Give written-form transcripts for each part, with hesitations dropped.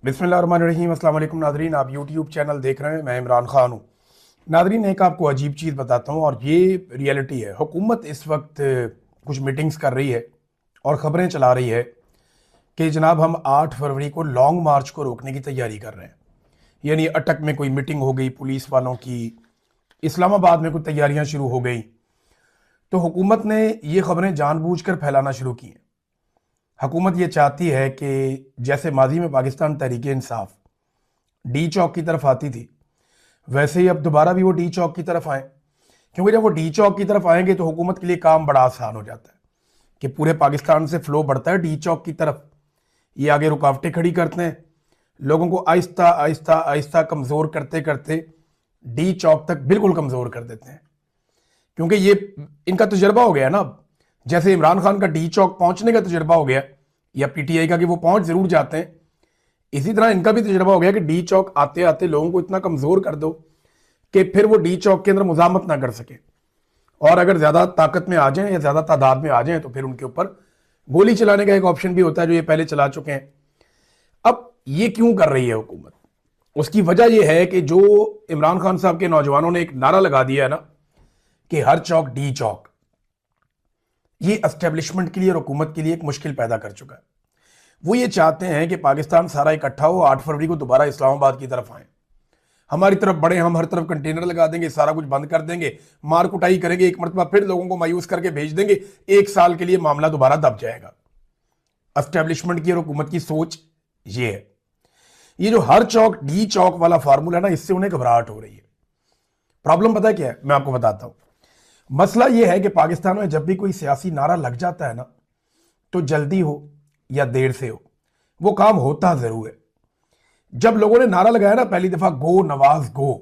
बिस्मिल्लाहिर्रहमानिर्रहीम। अस्सलाम वालेकुम नादरीन, आप यूट्यूब चैनल देख रहे हैं। मैं इमरान खान हूँ। नादरीन, एक आपको अजीब चीज़ बताता हूँ और ये रियलिटी है। हुकूमत इस वक्त कुछ मीटिंग्स कर रही है और ख़बरें चला रही है कि जनाब हम 8 फरवरी को लॉन्ग मार्च को रोकने की तैयारी कर रहे हैं। यानी अटक में कोई मीटिंग हो गई पुलिस वालों की, इस्लामाबाद में कुछ तैयारियां शुरू हो गई। तो हुकूमत ने ये खबरें जानबूझकर फैलाना शुरू की हैं। हुकूमत ये चाहती है कि जैसे माजी में पाकिस्तान तहरीक इंसाफ डी चौक की तरफ आती थी, वैसे ही अब दोबारा भी वो डी चौक की तरफ आए। क्योंकि जब वो डी चौक की तरफ आएंगे तो हुकूमत के लिए काम बड़ा आसान हो जाता है कि पूरे पाकिस्तान से फ्लो बढ़ता है डी चौक की तरफ। ये आगे रुकावटें खड़ी करते हैं, लोगों को आहिस्ता आहिस्ता आहिस्ता कमज़ोर करते करते डी चौक तक बिल्कुल कमज़ोर कर देते हैं। क्योंकि ये इनका तजर्बा हो गया ना। जैसे इमरान खान का डी चौक पहुंचने का तजर्बा हो गया या पीटीआई का कि वो पहुंच जरूर जाते हैं, इसी तरह इनका भी तजर्बा हो गया कि डी चौक आते आते लोगों को इतना कमजोर कर दो कि फिर वो डी चौक के अंदर मुजामत ना कर सके, और अगर ज्यादा ताकत में आ जाएं या ज्यादा तादाद में आ जाएं तो फिर उनके ऊपर गोली चलाने का एक ऑप्शन भी होता है, जो ये पहले चला चुके हैं। अब ये क्यों कर रही है हुकूमत? उसकी वजह यह है कि जो इमरान खान साहब के नौजवानों ने एक नारा लगा दिया है ना कि हर चौक डी चौक, ये एस्टेब्लिशमेंट के लिए और हुकूमत के लिए एक मुश्किल पैदा कर चुका है। वो ये चाहते हैं कि पाकिस्तान सारा इकट्ठा हो, 8 फरवरी को दोबारा इस्लामाबाद की तरफ आए, हमारी तरफ बढ़े, हम हर तरफ कंटेनर लगा देंगे, सारा कुछ बंद कर देंगे, मार कुटाई करेंगे, एक मरतबा फिर लोगों को मायूस करके भेज देंगे, 1 साल के लिए मामला दोबारा दब जाएगा। एस्टेब्लिशमेंट की और हुकूमत की सोच ये है। ये जो हर चौक डी चौक वाला फार्मूला है ना, इससे उन्हें घबराहट हो रही है। प्रॉब्लम पता है क्या है? मैं आपको बताता हूं। मसला यह है कि पाकिस्तान में जब भी कोई सियासी नारा लग जाता है ना, तो जल्दी हो या देर से हो, वो काम होता जरूर है। जब लोगों ने नारा लगाया ना पहली दफा, गो नवाज गो,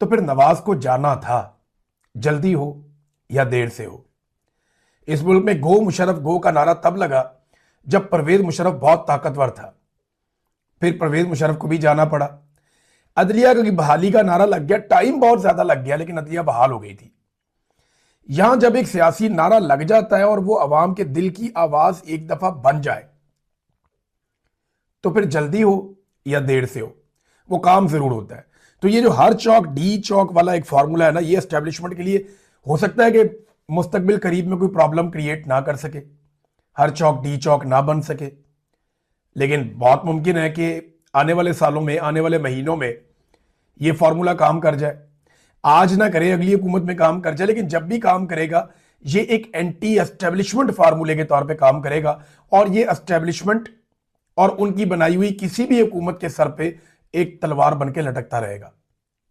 तो फिर नवाज को जाना था, जल्दी हो या देर से हो। इस मुल्क में गो मुशर्रफ गो का नारा तब लगा जब परवेज मुशर्रफ बहुत ताकतवर था, फिर परवेज मुशर्रफ को भी जाना पड़ा। अदलिया की बहाली का नारा लग गया, टाइम बहुत ज्यादा लग गया लेकिन अदलिया बहाल हो गई थी। यहां जब एक सियासी नारा लग जाता है और वो अवाम के दिल की आवाज एक दफा बन जाए, तो फिर जल्दी हो या देर से हो, वो काम जरूर होता है। तो ये जो हर चौक डी चौक वाला एक फार्मूला है ना, ये एस्टेब्लिशमेंट के लिए हो सकता है कि मुस्तकबिल करीब में कोई प्रॉब्लम क्रिएट ना कर सके, हर चौक डी चौक ना बन सके, लेकिन बहुत मुमकिन है कि आने वाले सालों में, आने वाले महीनों में ये फार्मूला काम कर जाए। आज ना करे, अगली हुकूमत में काम कर जाए, लेकिन जब भी काम करेगा ये एक एंटी एस्टेब्लिशमेंट फार्मूले के तौर पे काम करेगा, और ये एस्टेब्लिशमेंट और उनकी बनाई हुई किसी भी हुकूमत के सर पे एक तलवार बन के लटकता रहेगा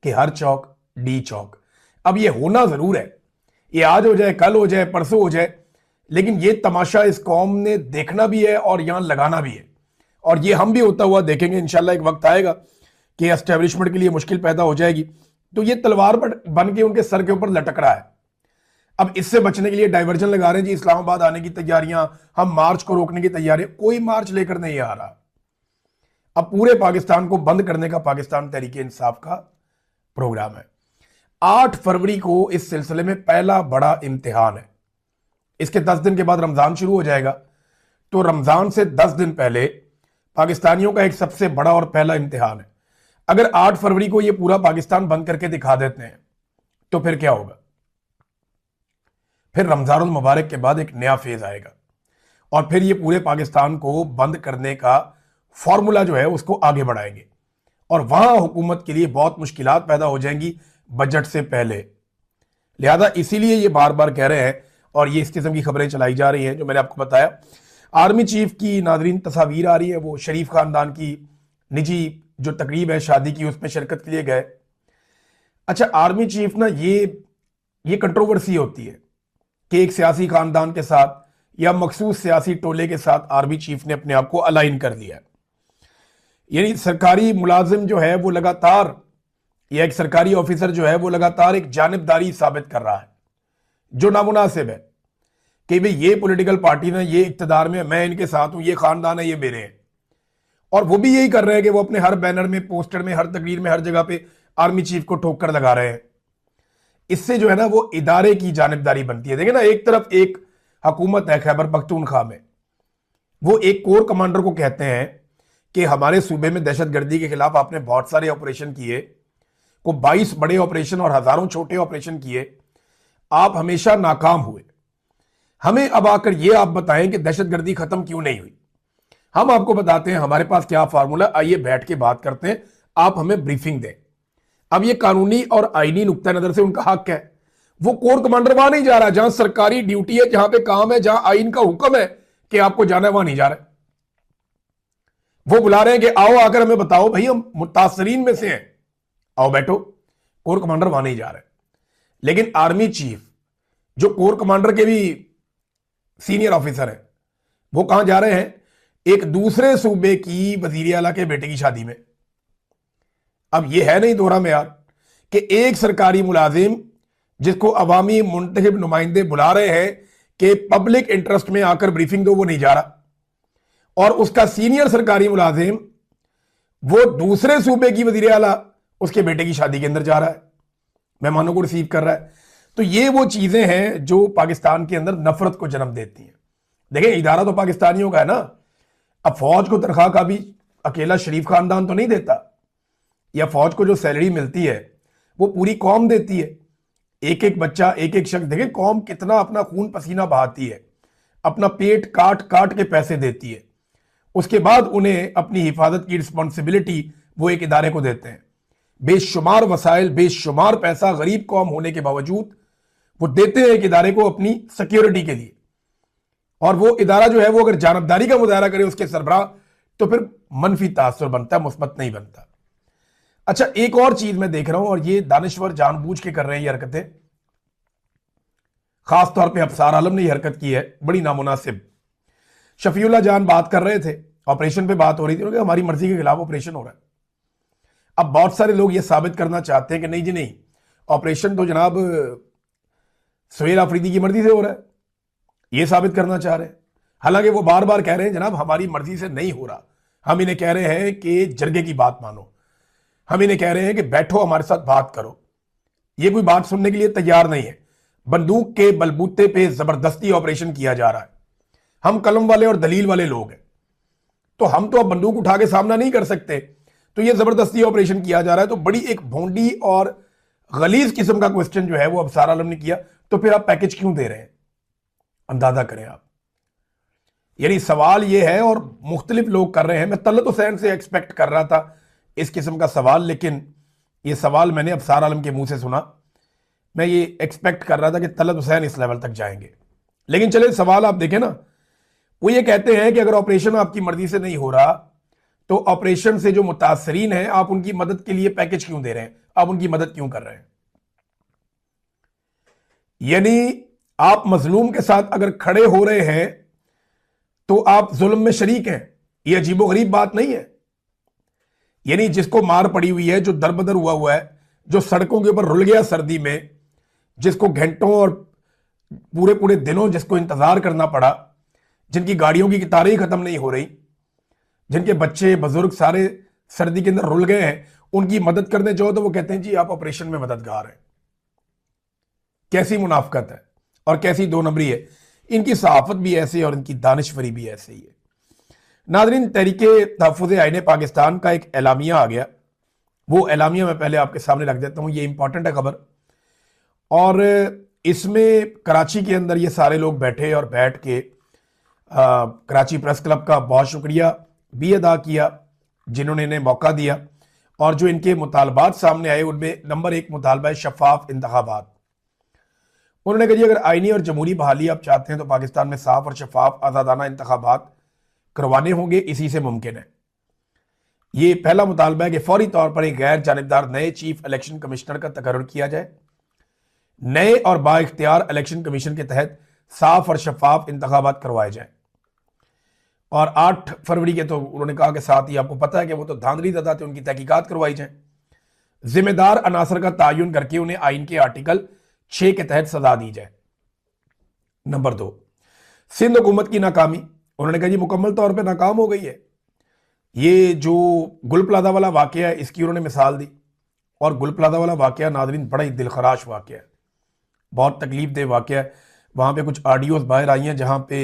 कि हर चौक डी चौक। अब ये होना जरूर है, ये आज हो जाए, कल हो जाए, परसों हो जाए, लेकिन ये तमाशा इस कौम ने देखना भी है और यहां लगाना भी है, और ये हम भी होता हुआ देखेंगे। इंशाल्लाह एक वक्त आएगा कि एस्टेब्लिशमेंट के लिए मुश्किल पैदा हो जाएगी, तो ये तलवार बन के उनके सर के ऊपर लटक रहा है। अब इससे बचने के लिए डाइवर्जन लगा रहे हैं जी, इस्लामाबाद आने की तैयारियां, हम मार्च को रोकने की तैयारी। कोई मार्च लेकर नहीं आ रहा। अब पूरे पाकिस्तान को बंद करने का पाकिस्तान तहरीक इंसाफ का प्रोग्राम है। 8 फरवरी को इस सिलसिले में पहला बड़ा इम्तिहान है। इसके 10 दिन के बाद रमजान शुरू हो जाएगा, तो रमजान से 10 दिन पहले पाकिस्तानियों का एक सबसे बड़ा और पहला इम्तिहान है। अगर 8 फरवरी को ये पूरा पाकिस्तान बंद करके दिखा देते हैं तो फिर क्या होगा? फिर रमजानुल मुबारक के बाद एक नया फेज आएगा और फिर ये पूरे पाकिस्तान को बंद करने का फॉर्मूला जो है उसको आगे बढ़ाएंगे, और वहां हुकूमत के लिए बहुत मुश्किलात पैदा हो जाएंगी बजट से पहले। लिहाजा इसीलिए ये बार बार कह रहे हैं और ये इस किस्म की खबरें चलाई जा रही हैं। जो मैंने आपको बताया, आर्मी चीफ की नादरीन तस्वीर आ रही है, वो शरीफ खानदान की निजी जो तकरीब है शादी की, उसमें शिरकत के लिए गए। अच्छा, आर्मी चीफ ना, ये कंट्रोवर्सी होती है कि एक सियासी खानदान के साथ या मखसूस सियासी टोले के साथ आर्मी चीफ ने अपने आप को अलाइन कर लिया। यानी सरकारी मुलाजिम जो है वो लगातार, या एक सरकारी ऑफिसर जो है वो लगातार एक जानिबदारी साबित कर रहा है जो नामुनासिब है कि भाई ये पॉलिटिकल पार्टी ना, ये इक्तदार में, मैं इनके साथ हूं, ये खानदान है, ये मेरे हैं। और वो भी यही कर रहे हैं कि वो अपने हर बैनर में, पोस्टर में, हर तकरीर में, हर जगह पे आर्मी चीफ को ठोक कर लगा रहे हैं। इससे जो है ना वो इदारे की जानिबदारी बनती है। देखिए ना, एक तरफ एक हुकूमत है खैबर पख्तूनख्वा में, वो एक कोर कमांडर को कहते हैं कि हमारे सूबे में दहशतगर्दी के खिलाफ आपने बहुत सारे ऑपरेशन किए, को 22 बड़े ऑपरेशन और हजारों छोटे ऑपरेशन किए, आप हमेशा नाकाम हुए। हमें अब आकर ये आप बताएं कि दहशतगर्दी खत्म क्यों नहीं हुई। हम आपको बताते हैं हमारे पास क्या फार्मूला, आइए बैठ के बात करते हैं, आप हमें ब्रीफिंग दें। अब ये कानूनी और आईनी नुक्ता नजर से उनका हक है, वो कोर कमांडर वहां नहीं जा रहा, जहां सरकारी ड्यूटी है, जहां पे काम है, जहां आईन का हुक्म है कि आपको जाना है, वहां नहीं जा रहा है। वो बुला रहे हैं कि आओ आकर हमें बताओ भाई, हम मुतासरीन में से हैं, आओ बैठो। कोर कमांडर वहां नहीं जा रहे। लेकिन आर्मी चीफ जो कोर कमांडर के भी सीनियर ऑफिसर हैं, वो कहां जा रहे हैं? एक दूसरे सूबे की वजीर आला के बेटे की शादी में। अब यह है नहीं दोहरा मेयार कि एक सरकारी मुलाजिम जिसको अवामी मुंतखब नुमाइंदे बुला रहे हैं कि पब्लिक इंटरेस्ट में आकर ब्रीफिंग दो, वो नहीं जा रहा, और उसका सीनियर सरकारी मुलाजिम वो दूसरे सूबे की वजीर आला उसके बेटे की शादी के अंदर जा रहा है, मेहमानों को रिसीव कर रहा है। तो ये वो चीजें हैं जो पाकिस्तान के अंदर नफरत को जन्म देती हैं। देखिए, इदारा तो पाकिस्तानियों का है ना। अब फौज को तनख्वाह का भी अकेला शरीफ खानदान तो नहीं देता, या फौज को जो सैलरी मिलती है वो पूरी कौम देती है। एक एक बच्चा, एक एक शख्स, देखिए कौम कितना अपना खून पसीना बहाती है, अपना पेट काट काट के पैसे देती है, उसके बाद उन्हें अपनी हिफाजत की रिस्पॉन्सिबिलिटी वो एक इदारे को देते हैं। बेशुमार वसाइल, बेशुमार पैसा गरीब कौम होने के बावजूद वो देते हैं एक इदारे को अपनी सिक्योरिटी के लिए। और वो इदारा जो है वो अगर जानबदारी का मुजाहरा करे उसके सरबराह, तो फिर मनफी तासुर बनता है, मुस्बत नहीं बनता। अच्छा, एक और चीज मैं देख रहा हूं, और ये दानिश्वर जानबूझ के कर रहे हैं ये हरकतें। खासतौर पर अफसार आलम ने यह हरकत की है, बड़ी नामुनासिब। शफीउल्लाह जान बात कर रहे थे, ऑपरेशन पे बात हो रही थी, हमारी मर्जी के खिलाफ ऑपरेशन हो रहा है। अब बहुत सारे लोग ये साबित करना चाहते हैं कि नहीं जी नहीं, ऑपरेशन तो जनाब सुहेल आफरीदी की मर्जी से हो रहा है, ये साबित करना चाह रहे हैं। हालांकि वो बार बार कह रहे हैं जनाब हमारी मर्जी से नहीं हो रहा, हम इन्हें कह रहे हैं कि जरगे की बात मानो, हम इन्हें कह रहे हैं कि बैठो हमारे साथ बात करो। ये कोई बात सुनने के लिए तैयार नहीं है। बंदूक के बलबूते पे जबरदस्ती ऑपरेशन किया जा रहा है। हम कलम वाले और दलील वाले लोग हैं, तो हम तो अब बंदूक उठा के सामना नहीं कर सकते, तो ये जबरदस्ती ऑपरेशन किया जा रहा है। तो बड़ी एक भोंडी और गलीज किस्म का क्वेश्चन जो है वो अफसार आलम ने किया। तो फिर आप पैकेज क्यों दे रहे हैं? अंदाजा करें आप। यानी सवाल ये है, और मुख्तलिफ लोग कर रहे हैं। मैं तलत हुसैन से एक्सपेक्ट कर रहा था इस किस्म का सवाल, लेकिन ये सवाल मैंने अफसार आलम के मुंह से सुना। मैं ये एक्सपेक्ट कर रहा था कि तलत हुसैन इस लेवल तक जाएंगे। लेकिन चले सवाल आप देखें ना, वो ये कहते हैं कि अगर ऑपरेशन आपकी मर्जी से नहीं हो रहा, तो ऑपरेशन से जो मुतासरीन हैं आप उनकी मदद के लिए पैकेज क्यों दे रहे हैं, आप उनकी मदद क्यों कर रहे हैं? यानी आप मजलूम के साथ अगर खड़े हो रहे हैं तो आप जुल्म में शरीक हैं। यह अजीबोगरीब बात नहीं है। यानी जिसको मार पड़ी हुई है, जो दरबदर हुआ हुआ है, जो सड़कों के ऊपर रुल गया सर्दी में, जिसको घंटों और पूरे पूरे दिनों जिसको इंतजार करना पड़ा, जिनकी गाड़ियों की कतारें ही खत्म नहीं हो रही, जिनके बच्चे बुजुर्ग सारे सर्दी के अंदर रुल गए हैं, उनकी मदद करने जाओ तो वो कहते हैं जी आप ऑपरेशन में मददगार हैं। कैसी मुनाफकत है और कैसी दो नंबरी है। इनकी सहाफत भी ऐसी और इनकी दानिशवरी भी ऐसे ही है। नाज़रीन, तहरीके तहफ़्फ़ुज़ आईन पाकिस्तान का एक एलामिया आ गया। वो एलामिया मैं पहले आपके सामने रख देता हूं, ये इंपॉर्टेंट है खबर। और इसमें कराची के अंदर ये सारे लोग बैठे और बैठ के कराची प्रेस क्लब का बहुत शुक्रिया भी अदा किया जिन्होंने इन्हें मौका दिया। और जो इनके मुतालबात सामने आए उनमें नंबर 1 मुतालबा है शफाफ इंतखाबात। उन्होंने कहा जी अगर आईनी और जमहूरी बहाली आप चाहते हैं तो पाकिस्तान में साफ और शफाफ आज़ादाना इंतखाबात करवाने होंगे, इसी से मुमकिन है। ये पहला मुतालबा है कि फौरी तौर पर एक गैर जानिबदार नए चीफ इलेक्शन कमिश्नर का तकर्रुर किया जाए। नए और बाइख्तियार इलेक्शन कमीशन के तहत साफ और शफाफ इंतखाबात करवाए जाए। और 8 फरवरी के तो उन्होंने कहा कि साथ ही आपको पता है कि वो तो धांधली ज़दा थे, उनकी तहकीकात करवाई जाए। जिम्मेदार अनासर का तयन करके उन्हें आइन के आर्टिकल 6 के तहत सजा दी जाए। नंबर 2, सिंध हुकूमत की नाकामी। उन्होंने कहा जी मुकम्मल तौर पर नाकाम हो गई है। ये जो गुल प्लाजा वाला वाकया है इसकी उन्होंने मिसाल दी। और गुल प्लाजा वाला वाकया नाज़रीन बड़ा ही दिलखराश वाकया है, बहुत तकलीफ दे वाकया है। वहाँ पे कुछ ऑडियोज बाहर आई हैं जहाँ पे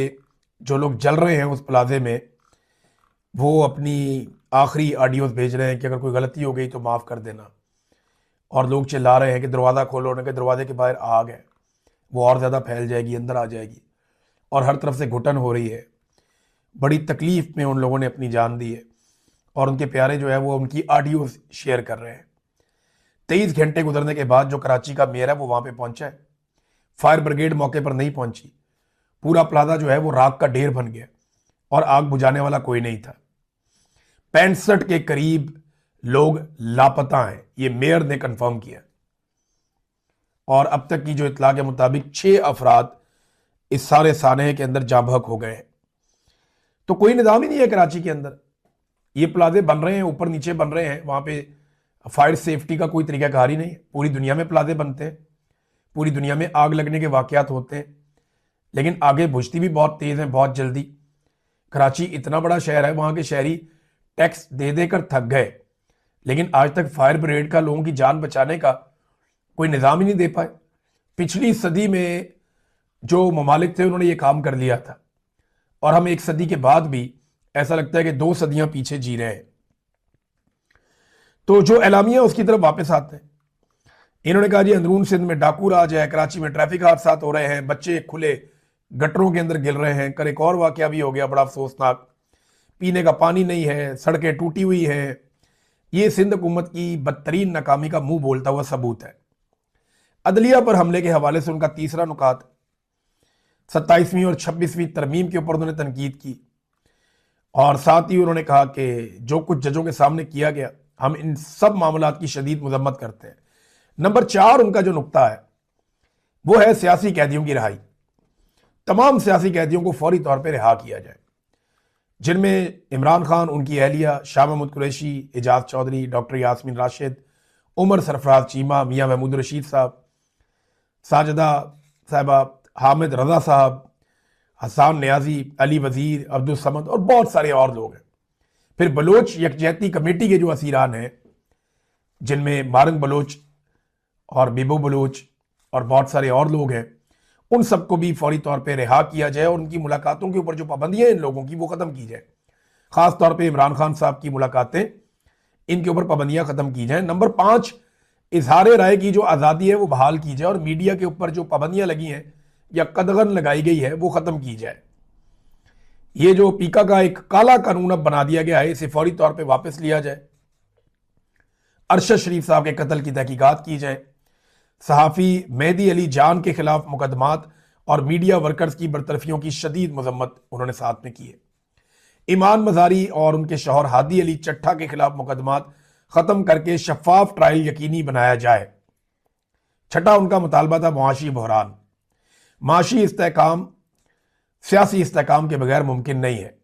जो लोग जल रहे हैं उस प्लाजे में, वो अपनी आखिरी ऑडियोज भेज रहे हैं कि अगर कोई गलती हो गई तो माफ़ कर देना, और लोग चिल्ला रहे हैं कि दरवाज़ा खोलो, उन्होंने कि दरवाजे के बाहर आग है, वो और ज़्यादा फैल जाएगी, अंदर आ जाएगी, और हर तरफ से घुटन हो रही है। बड़ी तकलीफ में उन लोगों ने अपनी जान दी है, और उनके प्यारे जो है वो उनकी ऑडियो शेयर कर रहे हैं। 23 घंटे गुजरने के बाद जो कराची का मेयर है वो वहाँ पे पहुंचा है। फायर ब्रिगेड मौके पर नहीं पहुंची। पूरा प्लाजा जो है वो राख का ढेर बन गया, और आग बुझाने वाला कोई नहीं था। 65 के करीब लोग लापता हैं, ये मेयर ने कंफर्म किया, और अब तक की जो इतला के मुताबिक 6 अफराद इस सारे सानहे के अंदर जाँ बहक हो गए हैं। तो कोई निज़ाम ही नहीं है कराची के अंदर। ये प्लाजे बन रहे हैं, ऊपर नीचे बन रहे हैं, वहां पे फायर सेफ्टी का कोई तरीकाकार ही नहीं है। पूरी दुनिया में प्लाजे बनते हैं, पूरी दुनिया में आग लगने के वाकयात होते हैं, लेकिन आगे बुझती भी बहुत तेज है, बहुत जल्दी। कराची इतना बड़ा शहर है, वहां के शहरी टैक्स दे देकर थक गए, लेकिन आज तक फायर ब्रिगेड का लोगों की जान बचाने का कोई निज़ाम ही नहीं दे पाए। पिछली सदी में जो ममालिक थे उन्होंने ये काम कर लिया था, और हम एक सदी के बाद भी ऐसा लगता है कि 2 सदियां पीछे जी रहे हैं। तो जो एलामिया उसकी तरफ वापस आते हैं। इन्होंने कहा जी अंदरून सिंध में डाकू राज है, कराची में ट्रैफिक हादसा हो रहे हैं, बच्चे खुले गटरों के अंदर गिर रहे हैं। कल एक और वाकया भी हो गया बड़ा अफसोसनाक, पीने का पानी नहीं है, सड़कें टूटी हुई हैं। ये सिंध हुकूमत की बदतरीन नाकामी का मुंह बोलता हुआ सबूत है। अदलिया पर हमले के हवाले से उनका तीसरा नुकात, 27वीं और 26वीं तरमीम के ऊपर उन्होंने तनकीद की, और साथ ही उन्होंने कहा कि जो कुछ जजों के सामने किया गया, हम इन सब मामलात की शदीद मजम्मत करते हैं। नंबर 4 उनका जो नुक्ता है वो है सियासी कैदियों की रिहाई। तमाम सियासी कैदियों को फौरी तौर पर रिहा किया जाए, जिनमें इमरान खान, उनकी अहलिया शाह महमूद कुरैशी, एजाज चौधरी, डॉक्टर यास्मीन राशिद, उमर सरफराज चीमा, मियाँ महमूद रशीद साहब, साजिदा साहिबा, हामिद रजा साहब, हसान न्याजी, अली वजीर, अब्दुल समद और बहुत सारे और लोग हैं। फिर बलोच यकजहती कमेटी के जो असीरान हैं, जिनमें मारंग बलोच और बीबो बलोच और बहुत सारे और लोग हैं, उन सबको भी फौरी तौर पे रिहा किया जाए, और उनकी मुलाकातों के ऊपर जो पाबंदियां इन लोगों की वो ख़त्म की जाए। ख़ास तौर पे इमरान खान साहब की मुलाकातें, इनके ऊपर पाबंदियां ख़त्म की जाएं। नंबर 5, इजहार राय की जो आज़ादी है वो बहाल की जाए, और मीडिया के ऊपर जो पाबंदियां लगी हैं या कदगन लगाई गई है वो ख़त्म की जाए। ये जो पीका का एक काला कानून अब बना दिया गया है, इसे फौरी तौर पे वापस लिया जाए। अरशद शरीफ साहब के कत्ल की तहकीकात की जाए। सहाफ़ी मेहदी अली जान के खिलाफ मुकदमात और मीडिया वर्कर्स की बरतरफियों की शदीद मजम्मत उन्होंने साथ में की है। ईमान मजारी और उनके शौहर हादी अली चट्ठा के खिलाफ मुकदमात ख़त्म करके शफाफ ट्रायल यकीनी बनाया जाए। छठा उनका मुतालबा था मुआशी बहरान। माशी इस्तेहकाम सियासी इस्तेहकाम के बगैर मुमकिन नहीं है।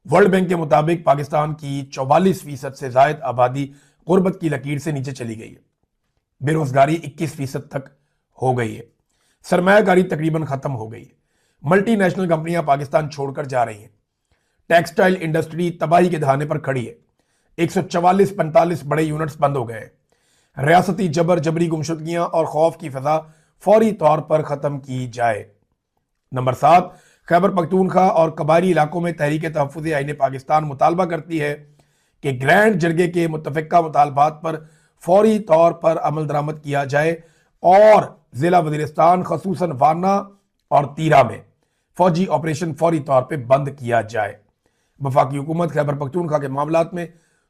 वर्ल्ड बैंक के मुताबिक पाकिस्तान की 44% से जायद आबादी गुर्बत की लकीर से नीचे चली गई है। बेरोजगारी 21% तक हो गई है। सरमायाकारी तकरीबन खत्म हो गई है। मल्टीनेशनल कंपनियां पाकिस्तान छोड़कर जा रही हैं। टेक्सटाइल इंडस्ट्री तबाही के दहाने पर खड़ी है। 144-45 बड़े यूनिट्स बंद हो गए हैं। रियासती जबर जबरी गुमशुदगियां और खौफ की फजा फौरी तौर पर खत्म की जाए। नंबर 7, खैबर पख्तूनख्वा और कबायली इलाकों में तहरीक तहफ़्फ़ुज़ आईन पाकिस्तान मुतालबा करती है कि ग्रैंड जरगे के मुतफ़िका मुतालबात पर फौरी तौर पर अमल दरामद किया जाए, और ज़िला वज़ीरिस्तान ख़ुसूसन वाना और तीरा में फौजी ऑपरेशन फौरी तौर पर बंद किया जाए। वफाकी हुकूमत खैबर पख्तूनख्वा के मामलात में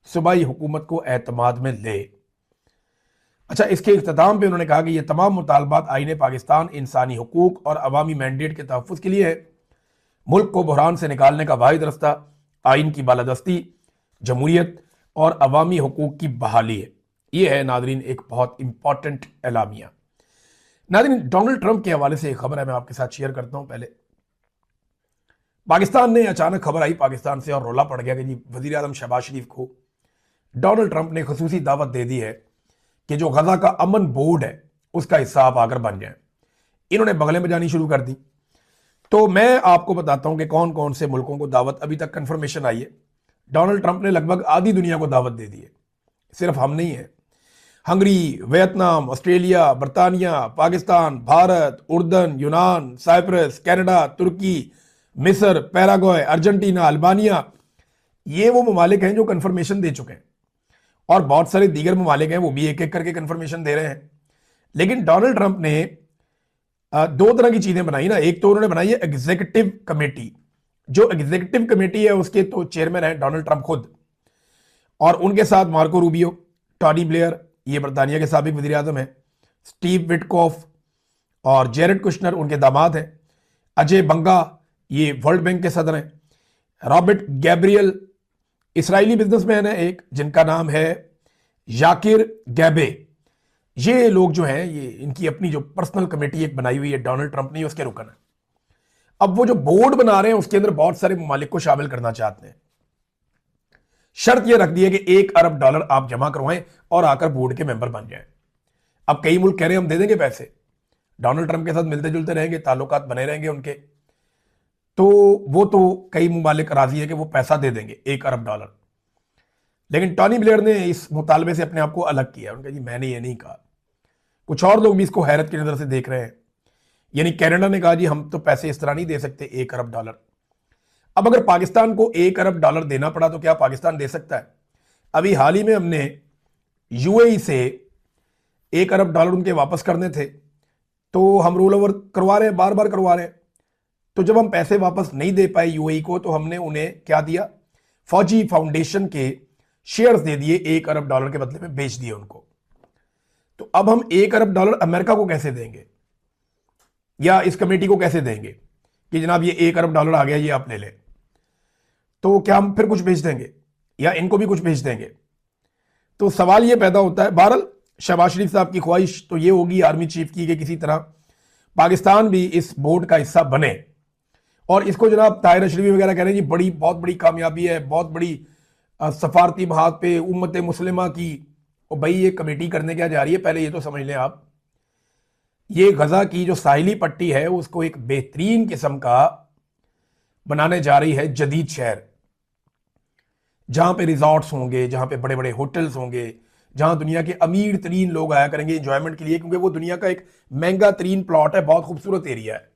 सूबाई हुकूमत को एतमाद में ले। अच्छा, इसके इख्तिताम पे उन्होंने कहा कि ये तमाम मुतालबात आईन पाकिस्तान इंसानी हुकूक और अवामी मैंडेट के तहफ़्फ़ुज़ के लिए है। मुल्क को बहरान से निकालने का वाहिद रास्ता आइन की बालादस्ती, जमहूरियत और अवामी हुकूक की बहाली है। ये है नादरीन एक बहुत इंपॉर्टेंट एलामिया। नादरीन, डोनाल्ड ट्रंप के हवाले से एक खबर है, मैं आपके साथ शेयर करता हूं। पहले पाकिस्तान ने अचानक खबर आई पाकिस्तान से और रोला पड़ गया कि जी वज़ीर आज़म शहबाज शरीफ को डोनाल्ड ट्रंप ने खुसूसी दावत दे दी है कि जो गजा का अमन बोर्ड है उसका हिस्सा आप आकर बन जाए। इन्होंने बगलें बजानी शुरू कर दी। तो मैं आपको बताता हूं कि कौन कौन से मुल्कों को दावत अभी तक कंफर्मेशन आई है। डोनाल्ड ट्रंप ने लगभग आधी दुनिया को दावत दे दी है, सिर्फ हम नहीं है। हंगरी, वियतनाम, ऑस्ट्रेलिया, बरतानिया, पाकिस्तान, भारत, उर्दन, यूनान, साइप्रस, कनाडा, तुर्की, मिस्र, पैराग्वे, अर्जेंटीना, अल्बानिया, ये वो ममालिक हैं जो कंफर्मेशन दे चुके हैं, और बहुत सारे दीगर ममालिक हैं वो भी एक एक करके कंफर्मेशन दे रहे हैं। लेकिन डोनाल्ड ट्रंप ने दो तरह की चीजें बनाई ना। एक तो उन्होंने बनाई है एग्जीक्यूटिव कमेटी। जो एग्जीक्यूटिव कमेटी है उसके तो चेयरमैन है डोनाल्ड ट्रंप खुद, और उनके साथ मार्को रूबियो, टॉनी ब्लेयर, ये बरतानिया के साबिक वजीर आजम है, स्टीव विटकॉफ और जेरेड कुशनर उनके दामाद हैं, अजय बंगा ये वर्ल्ड बैंक के सदर हैं, रॉबर्ट गैब्रियल इसराइली बिजनेसमैन है एक जिनका नाम है याकिर गैबे। ये लोग जो हैं ये इनकी अपनी जो पर्सनल कमेटी एक बनाई हुई है डोनाल्ड ट्रंप ने, उसके रुकन है। अब वो जो बोर्ड बना रहे हैं उसके अंदर बहुत सारे ममालिक को शामिल करना चाहते हैं। शर्त यह रख दी है कि $1 अरब आप जमा करवाएं और आकर बोर्ड के मेंबर बन जाएं। अब कई मुल्क कह रहे हैं हम दे देंगे पैसे, डोनाल्ड ट्रंप के साथ मिलते जुलते रहेंगे, ताल्लुकात बने रहेंगे उनके, तो वो तो कई ममालिक राजी है कि वो पैसा दे देंगे $1 अरब। लेकिन टॉनी ब्लेयर ने इस मुतालबे से अपने आप को अलग किया। उन्होंने कहा जी मैंने ये नहीं कहा। कुछ और लोग भी इसको हैरत की नजर से देख रहे हैं। यानी कनाडा ने कहा जी हम तो पैसे इस तरह नहीं दे सकते $1 अरब। अब अगर पाकिस्तान को $1 अरब देना पड़ा तो क्या पाकिस्तान दे सकता है? अभी हाल ही में हमने यूएई से $1 अरब उनके वापस करने थे, तो हम रोल ओवर करवा रहे हैं, बार बार करवा रहे हैं। तो जब हम पैसे वापस नहीं दे पाए यूएई को, तो हमने उन्हें क्या दिया, फौजी फाउंडेशन के शेयर्स दे दिए, $1 अरब के बदले में बेच दिए उनको। तो अब हम $1 अरब अमेरिका को कैसे देंगे, या इस कमेटी को कैसे देंगे कि जनाब ये $1 अरब आ गया, ये आप ले लें? तो क्या हम फिर कुछ भेज देंगे या इनको भी कुछ भेज देंगे? तो सवाल ये पैदा होता है। बहरहाल शहबाज शरीफ साहब की ख्वाहिश तो ये होगी आर्मी चीफ की कि किसी तरह पाकिस्तान भी इस बोर्ड का हिस्सा बने, और इसको जनाब ताहिर अशरफी वगैरह कह रहे हैं जी बड़ी बहुत बड़ी कामयाबी है, बहुत बड़ी सफारती महाज पे उम्मत मुस्लिमा की। और भाई ये कमेटी करने क्या जा रही है, पहले ये तो समझ लें आप। ये गजा की जो साहिली पट्टी है उसको एक बेहतरीन किस्म का बनाने जा रही है जदीद शहर, जहां पे रिजॉर्ट्स होंगे, जहां पे बड़े बड़े होटल्स होंगे, जहां दुनिया के अमीर तरीन लोग आया करेंगे एंजॉयमेंट के लिए, क्योंकि वो दुनिया का एक महंगा तरीन प्लॉट है, बहुत खूबसूरत एरिया है।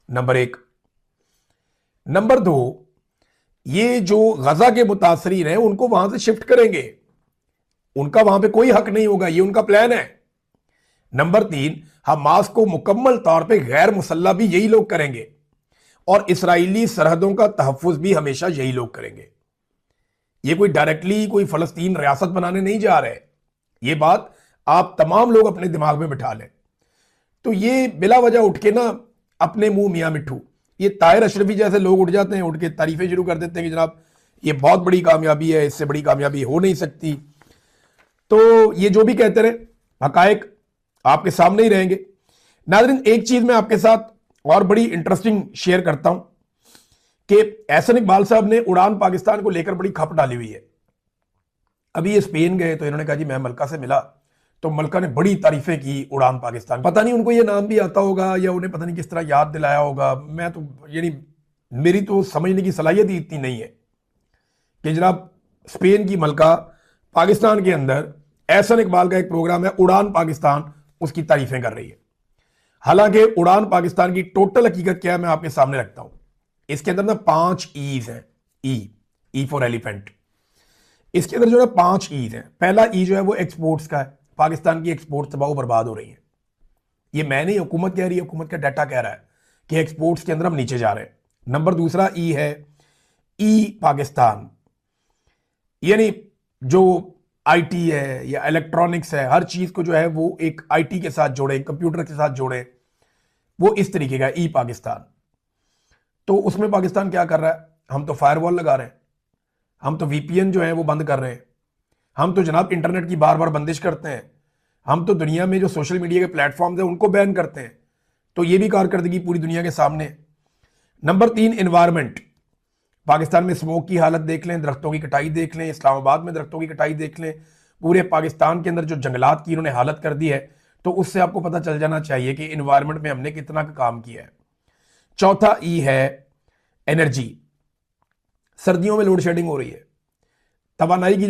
नंबर एक। नंबर दो, ये जो गजा के मुतासरीन हैं उनको वहां से शिफ्ट करेंगे, उनका वहां पे कोई हक नहीं होगा, ये उनका प्लान है। नंबर तीन, हमास को मुकम्मल तौर पे गैर मुसल्ला भी यही लोग करेंगे, और इसराइली सरहदों का तहफ्फुज भी हमेशा यही लोग करेंगे। ये कोई डायरेक्टली कोई फलस्तीन रियासत बनाने नहीं जा रहे। ये बात आप तमाम लोग अपने दिमाग में बिठा लें। तो ये बिला वजह उठ के ना अपने मुंह मियां मिट्ठू, ये ताहिर अशरफी जैसे लोग उठ जाते हैं, उठ के तारीफें शुरू कर देते हैं कि जनाब ये बहुत बड़ी कामयाबी है, इससे बड़ी कामयाबी हो नहीं सकती। तो ये जो भी कहते रहे, हकायक आपके सामने ही रहेंगे। नाज़रीन, एक चीज मैं आपके साथ और बड़ी इंटरेस्टिंग शेयर करता हूं कि एहसन इकबाल साहब ने उड़ान पाकिस्तान को लेकर बड़ी खप डाली हुई है। अभी ये स्पेन गए तो इन्होंने कहा जी मैं मलका से मिला, तो मलका ने बड़ी तारीफें की उड़ान पाकिस्तान। पता नहीं उनको ये नाम भी आता होगा या उन्हें पता नहीं किस तरह याद दिलाया होगा। मैं तो यानी मेरी तो समझने की सलाहियत ही इतनी नहीं है कि जनाब स्पेन की मलका पाकिस्तान के अंदर एहसन इकबाल का एक प्रोग्राम है उड़ान पाकिस्तान, उसकी तारीफें कर रही है। हालांकि उड़ान पाकिस्तान की टोटल हकीकत क्या है मैं आपके सामने रखता हूं। इसके अंदर ना 5 ईज हैं। E for elephant. इसके अंदर जो है 5 ईज हैं। पहला ई जो है वो एक्सपोर्ट्स का है। पाकिस्तान की एक्सपोर्ट तबाह बर्बाद हो रही है। ये मैं नहीं, हुकूमत कह रही है, हुकूमत का डाटा कह रहा है कि एक्सपोर्ट्स के अंदर हम नीचे जा रहे हैं। नंबर दूसरा ई है ई पाकिस्तान, यानी जो आईटी है या इलेक्ट्रॉनिक्स है, हर चीज को जो है वो एक आईटी के साथ जोड़े, कंप्यूटर के साथ जोड़े, वो इस तरीके का ई पाकिस्तान। तो उसमें पाकिस्तान क्या कर रहा है, हम तो फायरवॉल लगा रहे हैं, हम तो वीपीएन जो है वो बंद कर रहे हैं, हम तो जनाब इंटरनेट की बार बार बंदिश करते हैं, हम तो दुनिया में जो सोशल मीडिया के प्लेटफॉर्म्स हैं उनको बैन करते हैं। तो ये भी कारकर्दगी पूरी दुनिया के सामने। Number 3, environment. पाकिस्तान में स्मोक की हालत देख लें, दरख्तों की कटाई देख लें, इस्लामाबाद में दरख्तों की कटाई देख लें, पूरे पाकिस्तान के अंदर जो जंगलात की इन्होंने हालत कर दी है, तो उससे आपको पता चल जाना चाहिए कि एनवायरमेंट में हमने कितना काम किया है। चौथा ई है एनर्जी। सर्दियों में लोड शेडिंग हो रही है, तवानाई की